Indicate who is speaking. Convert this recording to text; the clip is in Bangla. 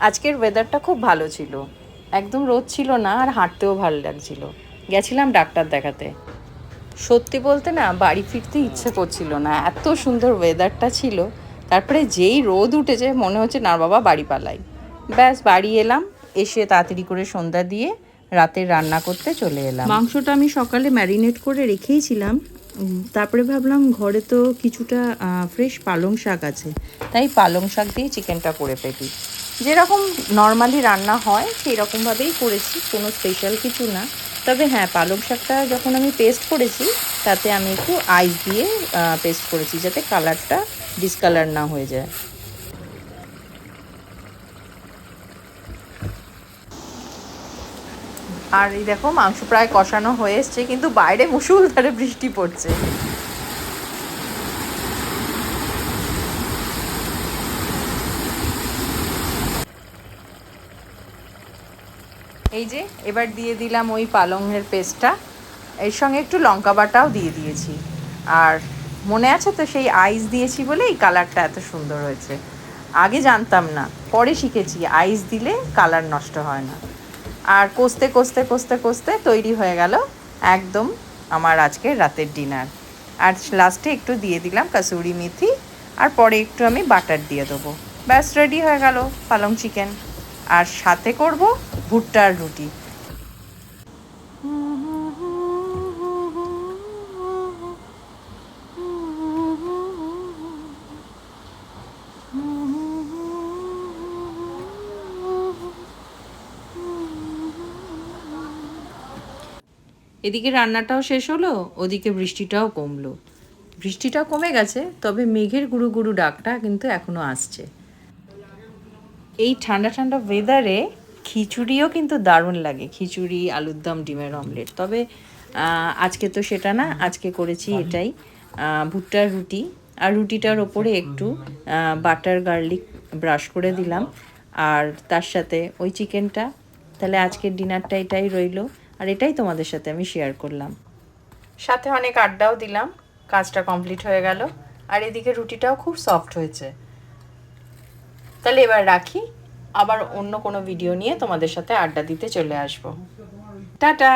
Speaker 1: আজকের ওয়েদারটা খুব ভালো ছিল, একদম রোদ ছিল না, আর হাঁটতেও ভালো লাগছিল। গেছিলাম ডাক্তার দেখাতে। সত্যি বলতে না, বাড়ি ফিরতে ইচ্ছে করছিল না, এত সুন্দর ওয়েদারটা ছিল। তারপরে যেই রোদ উঠেছে মনে হচ্ছে না বাবা বাড়ি পালাই। ব্যাস বাড়ি এলাম, এসে তাড়াতাড়ি করে সন্ধ্যা দিয়ে রাতে রান্না করতে চলে এলাম। মাংসটা আমি সকালে ম্যারিনেট করে রেখেইছিলাম। তারপরে ভাবলাম ঘরে তো কিছুটা ফ্রেশ পালং শাক আছে, তাই পালং শাক দিয়ে চিকেনটা করে ফেলি। যেরকম নর্মালি রান্না হয় সেই রকমভাবেই করেছি, কোনো স্পেশাল কিছু না। তবে হ্যাঁ, পালং শাকটা যখন আমি পেস্ট করেছি তাতে আমি একটু আইস দিয়ে পেস্ট করেছি, যাতে কালারটা ডিসকালার না হয়ে যায়। আর এই দেখো, মাংস প্রায় কষানো হয়ে এসছে, কিন্তু বাইরে মুষলধারে বৃষ্টি পড়ছে। এই যে এবার দিয়ে দিলাম ওই পালংয়ের পেস্টটা, এর সঙ্গে একটু লঙ্কা বাটাও দিয়ে দিয়েছি। আর মনে আছে তো, সেই আইস দিয়েছি বলে এই কালারটা এত সুন্দর হয়েছে। আগে জানতাম না, পরে শিখেছি আইস দিলে কালার নষ্ট হয় না। আর কষতে কষতে কষতে কষতে তৈরি হয়ে গেল একদম আমার আজকের রাতের ডিনার। আর লাস্টে একটু দিয়ে দিলাম কাসুরি মেথি, আর পরে একটু আমি বাটার দিয়ে দেবো। ব্যাস রেডি হয়ে গেল পালং চিকেন। আর সাথে করব ভুট্টার রুটি। এদিকে রান্নাটাও শেষ হলো, ওদিকে বৃষ্টিটাও কমলো। বৃষ্টিটাও কমে গেছে, তবে মেঘের গুরু গুরু ডাকটা কিন্তু এখনও আসছে। এই ঠান্ডা ঠান্ডা ওয়েদারে খিচুড়িও কিন্তু দারুণ লাগে, খিচুড়ি, আলুর দম, ডিমের অমলেট। তবে আজকে তো সেটা না, আজকে করেছি এটাই, ভুট্টার রুটি। আর রুটিটার ওপরে একটু বাটার গার্লিক ব্রাশ করে দিলাম, আর তার সাথে ওই চিকেনটা। তাহলে আজকের ডিনারটা এটাই রইলো, আর এটাই তোমাদের সাথে আমি শেয়ার করলাম। সাথে অনেক আড্ডাও দিলাম, কাজটা কমপ্লিট হয়ে গেল। আর এদিকে রুটিটাও খুব সফট হয়েছে। তাহলে এবার রাখি, আবার অন্য কোনো ভিডিও নিয়ে তোমাদের সাথে আড্ডা দিতে চলে আসবো। টাটা।